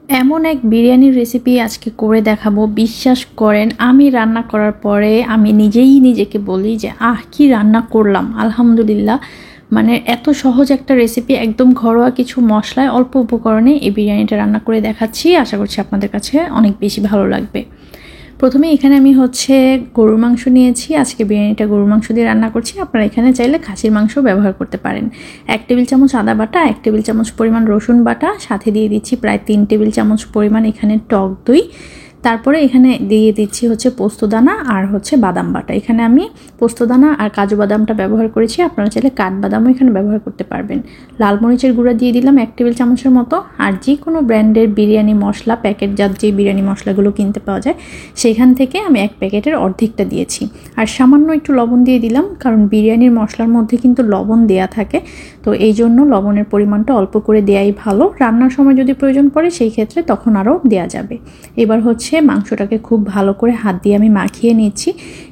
এমন এক বিরিয়ানির রেসিপি আজকে করে দেখাবো। বিশ্বাস করেন, আমি রান্না করার পরে আমি নিজেই নিজেকে বলি যে কি রান্না করলাম, আলহামদুলিল্লাহ। মানে এত সহজ একটা রেসিপি, একদম ঘরোয়া কিছু মশলায় অল্প উপকরণে এই বিরিয়ানিটা রান্না করে দেখাচ্ছি। আশা করছি আপনাদের কাছে অনেক বেশি ভালো লাগবে। প্রথমে এখানে আমি গরুর মাংস নিয়েছি। আজকে বিরিয়ানিটা গরুর মাংস দিয়ে রান্না করছি। আপনারা এখানে চাইলে খাসির মাংস ব্যবহার করতে পারেন। 1 টেবিল চামচ আদা বাটা, 1 টেবিল চামচ পরিমাণ রসুন বাটা, সাথে দিয়ে দিচ্ছি প্রায় 3 টেবিল চামচ পরিমাণ এখানে টক দই। তারপরে এখানে দিয়ে দিচ্ছি পোস্তদানা আর বাদাম বাটা। এখানে আমি পোস্তদানা আর কাজু বাদামটা ব্যবহার করেছি, আপনারা চাইলে কাঠবাদামও এখানে ব্যবহার করতে পারবেন। লাল মরিচের গুঁড়া দিয়ে দিলাম 1 টেবিল চামচের মতো। আর যে কোনো ব্র্যান্ডের বিরিয়ানি মশলা, প্যাকেটজাত যে বিরিয়ানি মশলাগুলো কিনতে পাওয়া যায়, সেখান থেকে আমি 1 প্যাকেটের অর্ধেকটা দিয়েছি। আর সামান্য একটু লবণ দিয়ে দিলাম, কারণ বিরিয়ানির মশলার মধ্যে কিন্তু লবণ দেয়া থাকে, তো এই জন্য লবণের পরিমাণটা অল্প করে দেয়াই ভালো। রান্নার সময় যদি প্রয়োজন পড়ে সেই ক্ষেত্রে তখন আরও দেয়া যাবে। এবার মাংসটাকে খুব ভালো করে হাত দিয়ে আমি মাখিয়ে নিচ্ছি।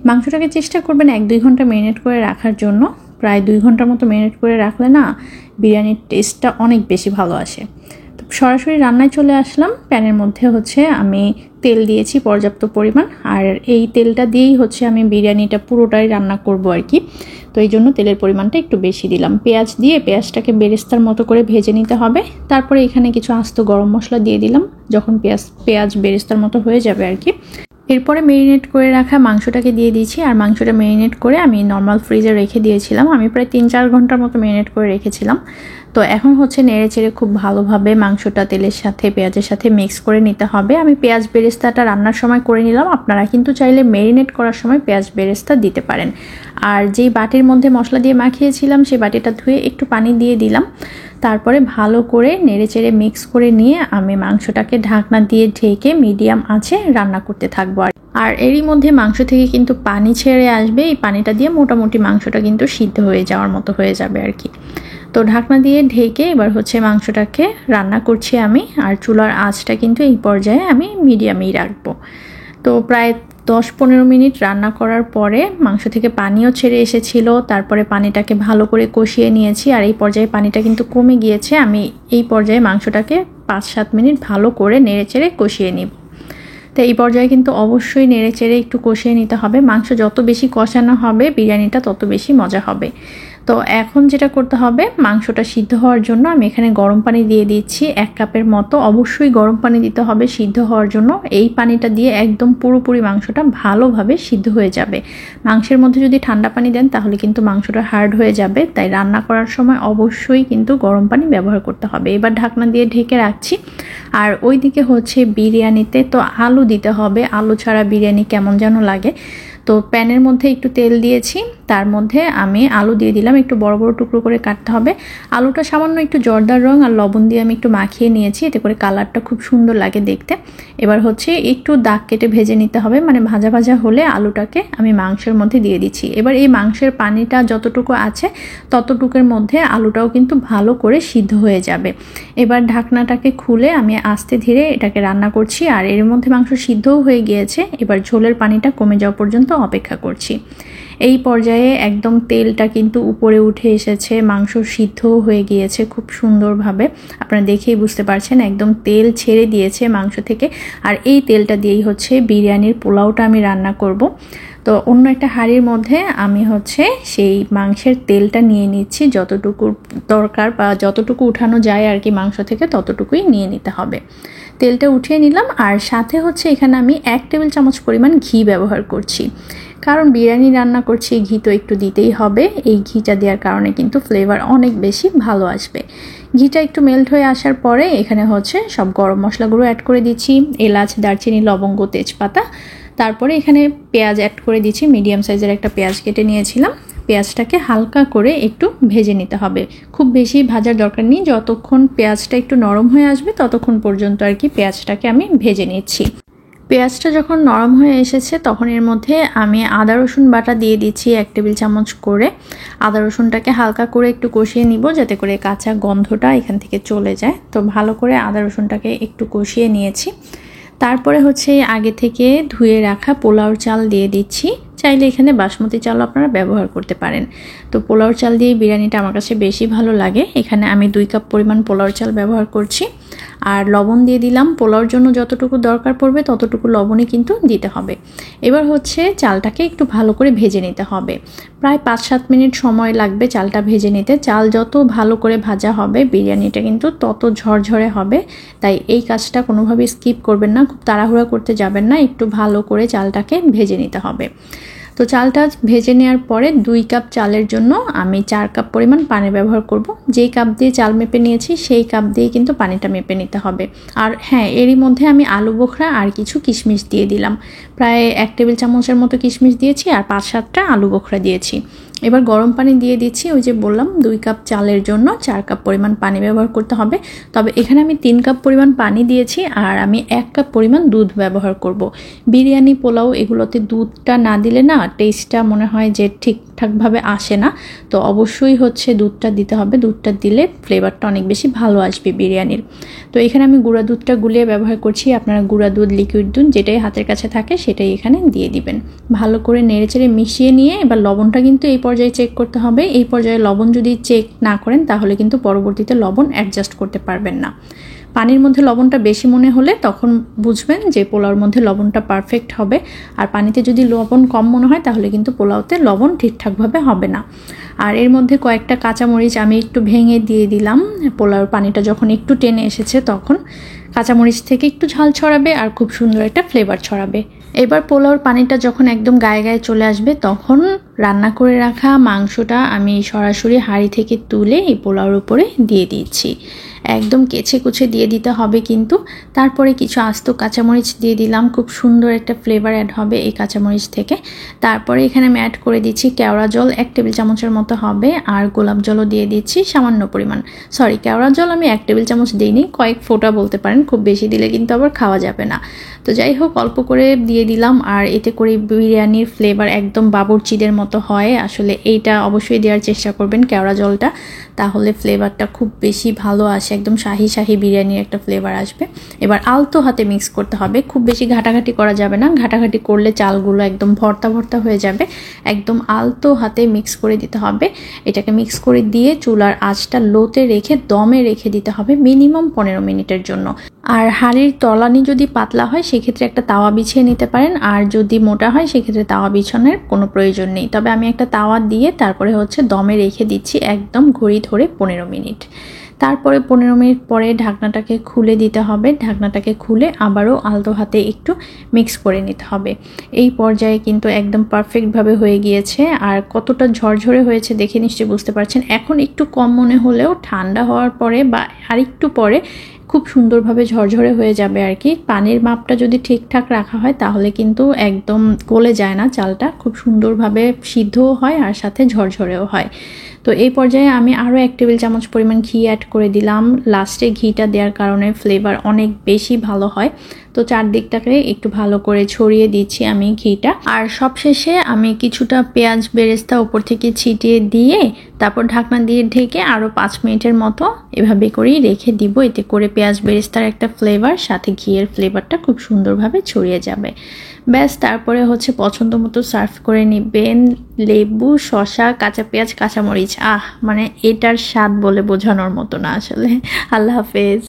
মাংসটাকে চেষ্টা করবেন 1-2 ঘন্টা ম্যারিনেট করে রাখার জন্য। প্রায় 2 ঘন্টার মতো ম্যারিনেট করে রাখলে না বিরিয়ানির টেস্টটা অনেক বেশি ভালো আসে। তো সরাসরি রান্নায় চলে আসলাম। প্যানের মধ্যে আমি তেল দিয়েছি পর্যাপ্ত পরিমাণ, আর এই তেলটা দিয়েই আমি বিরিয়ানিটা পুরোটাই রান্না করব আর কি। তো এই জন্য তেলের পরিমাণটা একটু বেশি দিলাম। পেঁয়াজ দিয়ে পেঁয়াজটাকে বেরেস্তার মতো করে ভেজে নিতে হবে। তারপরে এখানে কিছু আস্ত গরম মশলা দিয়ে দিলাম যখন পেঁয়াজ বেরেস্তার মতো হয়ে যাবে আর কি। এরপরে ম্যারিনেট করে রাখা মাংসটাকে দিয়ে দিয়েছি। আর মাংসটা ম্যারিনেট করে আমি নর্মাল ফ্রিজে রেখে দিয়েছিলাম। আমি প্রায় 3-4 ঘন্টার মতো ম্যারিনেট করে রেখেছিলাম। তো এখন নেড়ে চেড়ে খুব ভালোভাবে মাংসটা তেলের সাথে পেঁয়াজের সাথে মিক্স করে নিতে হবে। আমি পেঁয়াজ বেরেস্তাটা রান্নার সময় করে নিলাম। আপনারা কিন্তু চাইলে ম্যারিনেট করার সময় পেঁয়াজ বেরেস্তা দিতে পারেন। আর যেই বাটির মধ্যে মশলা দিয়ে মাখিয়েছিলাম সেই বাটিটা ধুয়ে একটু পানি দিয়ে দিলাম। তারপরে ভালো করে নেড়ে চেড়ে মিক্স করে নিয়ে আমি মাংসটাকে ঢাকনা দিয়ে ঢেকে মিডিয়াম আঁচে রান্না করতে থাকবো। আর এরই মধ্যে মাংস থেকে কিন্তু পানি ছেড়ে আসবে। এই পানিটা দিয়ে মোটামুটি মাংসটা কিন্তু সিদ্ধ হয়ে যাওয়ার মতো হয়ে যাবে আর কি। তো ঢাকনা দিয়ে ঢেকে এবার মাংসটাকে রান্না করছি আমি। আর চুলার আঁচটা কিন্তু এই পর্যায়ে আমি মিডিয়ামেই রাখবো। তো প্রায় 10-15 মিনিট রান্না করার পরে মাংস থেকে পানিও ছেড়ে এসেছিল। তারপরে পানিটাকে ভালো করে কষিয়ে নিয়েছি। আর এই পর্যায়ে পানিটা কিন্তু কমে গিয়েছে। আমি এই পর্যায়ে মাংসটাকে 5-7 মিনিট ভালো করে নেড়ে চেড়ে কষিয়ে নিব। তো এই পর্যায়ে কিন্তু অবশ্যই নেড়ে চেড়ে একটু কষিয়ে নিতে হবে। মাংস যত বেশি কষানো হবে বিরিয়ানিটা তত বেশি মজা হবে। তো এখন যেটা করতে হবে, মাংসটা সিদ্ধ হওয়ার জন্য আমি এখানে গরম পানি দিয়ে দিচ্ছি 1 কাপের মতো। অবশ্যই গরম পানি দিতে হবে সিদ্ধ হওয়ার জন্য। এই পানিটা দিয়ে একদম পুরোপুরি মাংসটা ভালোভাবে সিদ্ধ হয়ে যাবে। মাংসের মধ্যে যদি ঠান্ডা পানি দেন তাহলে কিন্তু মাংসটা হার্ড হয়ে যাবে। তাই রান্না করার সময় অবশ্যই কিন্তু গরম পানি ব্যবহার করতে হবে। এবার ঢাকনা দিয়ে ঢেকে রাখছি। আর ওইদিকে বিরিয়ানিতে তো আলু দিতে হবে। আলু ছাড়া বিরিয়ানি কেমন যেন লাগে। তো প্যানের মধ্যে একটু তেল দিয়েছি, তার মধ্যে আমি আলু দিয়ে দিলাম। একটু বড় বড় টুকরো করে কাটতে হবে। আলুটা সামান্য একটু জর্দার রং আর লবণ দিয়ে আমি একটু মাখিয়ে নিয়েছি, এতে করে কালারটা খুব সুন্দর লাগে দেখতে। এবার একটু দাগ কেটে ভেজে নিতে হবে, মানে ভাজা ভাজা হলে আলুটাকে আমি মাংসের মধ্যে দিয়ে দিচ্ছি। এবার এই মাংসের পানিটা যতটুকু আছে ততটুকুর মধ্যে আলুটাও কিন্তু ভালো করে সিদ্ধ হয়ে যাবে। এবার ঢাকনাটাকে খুলে আমি আস্তে ধীরে এটাকে রান্না করছি। আর এর মধ্যে মাংস সিদ্ধও হয়ে গিয়েছে। এবার ঝোলের পানিটা কমে যাওয়া পর্যন্ত অপেক্ষা করছি। এই পর্যায়ে একদম তেলটা কিন্তু উপরে উঠে এসেছে, মাংস সিদ্ধও হয়ে গিয়েছে খুব সুন্দরভাবে। আপনারা দেখেই বুঝতে পারছেন একদম তেল ছেড়ে দিয়েছে মাংস থেকে। আর এই তেলটা দিয়েই বিরিয়ানির পোলাওটা আমি রান্না করব। তো অন্য একটা হাঁড়ির মধ্যে আমি সেই মাংসের তেলটা নিয়ে নিচ্ছি। যতটুকু দরকার বা যতটুকু উঠানো যায় আর কি মাংস থেকে ততটুকুই নিয়ে নিতে হবে। তেলটা উঠিয়ে নিলাম। আর সাথে এখানে আমি 1 টেবিল চামচ পরিমাণ ঘি ব্যবহার করছি, কারণ বিরিয়ানি রান্না করছি, ঘি তো একটু দিতেই হবে। এই ঘিটা দেওয়ার কারণে কিন্তু ফ্লেভার অনেক বেশি ভালো আসবে। ঘিটা একটু মেল্ট হয়ে আসার পরে এখানে সব গরম মশলাগুলো অ্যাড করে দিচ্ছি, এলাচ, দারচিনি, লবঙ্গ, তেজপাতা। তারপরে এখানে পেঁয়াজ অ্যাড করে দিচ্ছি। মিডিয়াম সাইজের একটা পেঁয়াজ কেটে নিয়েছিলাম। পেঁয়াজটাকে হালকা করে একটু ভেজে নিতে হবে, খুব বেশি ভাজার দরকার নেই। যতক্ষণ পেঁয়াজটা একটু নরম হয়ে আসবে ততক্ষণ পর্যন্ত আর কি পেঁয়াজটাকে আমি ভেজে নিচ্ছি। পেঁয়াজটা যখন নরম হয়ে এসেছে তখন এর মধ্যে আমি আদা রসুন বাটা দিয়ে দিচ্ছি 1 টেবিল চামচ করে। আদা রসুনটাকে হালকা করে একটু কষিয়ে নিব যাতে করে কাঁচা গন্ধটা এখান থেকে চলে যায়। তো ভালো করে আদা রসুনটাকে একটু কষিয়ে নিয়েছি। তারপরে আগে থেকে ধুয়ে রাখা পোলাওর চাল দিয়ে দিচ্ছি। চাইলে এখানে বাসমতি চাল আপনারা ব্যবহার করতে পারেন। তো পোলাওর চাল দিয়ে বিরিয়ানিটা আমার কাছে বেশি ভালো লাগে। এখানে আমি 2 কাপ পরিমাণ পোলাওর চাল ব্যবহার করছি। আর লবণ দিয়ে দিলাম। পোলাওর জন্য যতটুকু দরকার পড়বে ততটুকু লবণই কিন্তু দিতে হবে। এবার হচ্ছে চালটাকে একটু ভালো করে ভেজে নিতে হবে। প্রায় 5-7 মিনিট সময় লাগবে চালটা ভেজে নিতে। চাল যত ভালো করে ভাজা হবে বিরিয়ানিটা কিন্তু তত ঝরঝরে হবে। তাই এই কাজটা কোনোভাবেই স্কিপ করবেন না, খুব তাড়াহুড়া করতে যাবেন না, একটু ভালো করে চালটাকে ভেজে নিতে হবে। তো চালটা ভেজে নেওয়ার পরে 2 কাপ চালের জন্য আমি 4 কাপ পরিমাণ পানি ব্যবহার করব। যেই কাপ দিয়ে চাল মেপে নিয়েছি সেই কাপ দিয়ে কিন্তু পানিটা মেপে নিতে হবে। আর হ্যাঁ, এরই মধ্যে আমি আলু বোখরা আর কিছু কিশমিশ দিয়ে দিলাম। প্রায় 1 টেবিল চামচের মতো কিশমিশ দিয়েছি আর 5-7টা আলু বোখরা দিয়েছি। এবার গরম পানি দিয়ে দিচ্ছি। ওই যে বললাম 2 কাপ চালের জন্য 4 কাপ পরিমাণ পানি ব্যবহার করতে হবে। তবে এখানে আমি 3 কাপ পরিমাণ পানি দিয়েছি আর আমি 1 কাপ পরিমাণ দুধ ব্যবহার করব। বিরিয়ানি, পোলাও এগুলোতে দুধটা না দিলে না টেস্টটা মনে হয় যে ঠিকঠাকভাবে আসে না। তো অবশ্যই হচ্ছে দুধটা দিতে হবে। দুধটা দিলে ফ্লেভারটা অনেক বেশি ভালো আসবে বিরিয়ানির। তো এখানে আমি গুঁড়া দুধটা গুলিয়ে ব্যবহার করছি। আপনারা গুঁড়া দুধ, লিকুইড দুধ যেটাই হাতের কাছে থাকে সেটাই এখানে দিয়ে দিবেন। ভালো করে নেড়েচেড়ে মিশিয়ে নিয়ে এবার লবণটা কিন্তু এই পর্যায়ে চেক করতে হবে। এই পর্যায়ে লবণ যদি চেক না করেন তাহলে কিন্তু পরবর্তীতে লবণ অ্যাডজাস্ট করতে পারবেন না। পানির মধ্যে লবণটা বেশি মনে হলে তখন বুঝবেন যে পোলাওর মধ্যে লবণটা পারফেক্ট হবে। আর পানিতে যদি লবণ কম মনে হয় তাহলে কিন্তু পোলাওতে লবণ ঠিকঠাকভাবে হবে না। আর এর মধ্যে কয়েকটা কাঁচামরিচ আমি একটু ভেঙে দিয়ে দিলাম। পোলাওর পানিটা যখন একটু টেনে এসেছে তখন কাঁচামরিচ থেকে একটু ঝাল ছড়াবে আর খুব সুন্দর একটা ফ্লেভার ছড়াবে। এবার পোলাওর পানিটা যখন একদম গায়ে গায়ে চলে আসবে তখন রান্না করে রাখা মাংসটা আমি সরাসরি হাঁড়ি থেকে তুলে এই পোলাওর উপরে দিয়ে দিচ্ছি। একদম কেচে কুচে দিয়ে দিতে হবে কিন্তু। তারপরে কিছু আস্ত কাঁচামরিচ দিয়ে দিলাম, খুব সুন্দর একটা ফ্লেভার অ্যাড হবে এই কাঁচামরিচ থেকে। তারপরে এখানে আমি অ্যাড করে দিচ্ছি কেওড়া জল 1 টেবিল চামচের মতো হবে আর গোলাপ জলও দিয়ে দিচ্ছি সামান্য পরিমাণ। কেওড়া জল আমি 1 টেবিল চামচ দিইনি, কয়েক ফোঁটা বলতে পারেন, খুব বেশি দিলে কিন্তু আবার খাওয়া যাবে না। তো যাই হোক, অল্প করে দিয়ে দিলাম। আর এতে করে বিরিয়ানির ফ্লেভার একদম বাবুর্চিদের মতো হয়। আসলে এইটা অবশ্যই দেওয়ার চেষ্টা করবেন কেওড়া জলটা, তাহলে ফ্লেভারটা খুব বেশি ভালো আসে, একদম শাহি শাহি বিরিয়ানির একটা ফ্লেভার আসবে। এবার আলতো হাতে মিক্স করতে হবে, খুব বেশি ঘাটাঘাটি করা যাবে না। ঘাটাঘাটি করলে চালগুলো একদম ভর্তা ভর্তা হয়ে যাবে। একদম আলতো হাতে মিক্স করে দিতে হবে। এটাকে মিক্স করে দিয়ে চুলার আঁচটা লোতে রেখে দমে রেখে দিতে হবে মিনিমাম 15 মিনিটের জন্য। আর হাঁড়ির তলানি যদি পাতলা হয় সেক্ষেত্রে একটা তাওয়া বিছিয়ে নিতে পারেন, আর যদি মোটা হয় সেক্ষেত্রে তাওয়া বিছানোর কোনো প্রয়োজন নেই। তবে আমি একটা তাওয়া দিয়ে তারপরে হচ্ছে দমে রেখে দিচ্ছি একদম ঘড়ি ধরে 15 মিনিট। তারপরে 15 মিনিট পরে ঢাকনাটাকে খুলে দিতে হবে। ঢাকনাটাকে খুলে আবারও আলতো হাতে একটু মিক্স করে নিতে হবে। এই পর্যায়ে কিন্তু একদম পারফেক্টভাবে হয়ে গিয়েছে। আর কতটা ঝরঝরে হয়েছে দেখে নিশ্চয়ই বুঝতে পারছেন। এখন একটু কম মনে হলেও ঠান্ডা হওয়ার পরে বা আরেকটু পরে খুব সুন্দরভাবে ঝরঝরে হয়ে যাবে আর কি। পানির মাপটা যদি ঠিকঠাক রাখা হয় তাহলে কিন্তু একদম গলে যায় না চালটা, খুব সুন্দরভাবে সিদ্ধও হয় আর সাথে ঝরঝরেও হয়। তো এই পর্যায়ে আমি আরও 1 টেবিল চামচ পরিমাণ ঘি অ্যাড করে দিলাম। লাস্টে ঘিটা দেওয়ার কারণে ফ্লেভার অনেক বেশি ভালো হয়। তো চারদিকটাকে একটু ভালো করে ছড়িয়ে দিচ্ছি আমি ঘিটা। আর সবশেষে আমি কিছুটা পেঁয়াজ বেরেস্তা উপর থেকে ছিটিয়ে দিয়ে তারপর ঢাকনা দিয়ে ঢেকে আরও 5 মিনিটের মতো এভাবে করেই রেখে দিব। এতে করে পেঁয়াজ বেরেস্তার একটা ফ্লেভার সাথে ঘিয়ের ফ্লেভারটা খুব সুন্দরভাবে ছড়িয়ে যাবে। ব্যাস, তারপরে হচ্ছে পছন্দ মতো সার্ভ করে নেবেন। লেবু, শসা, কাঁচা পেঁয়াজ, কাঁচামরিচ, মানে এটার স্বাদ বলে বোঝানোর মতো না আসলে। আল্লাহ হাফেজ।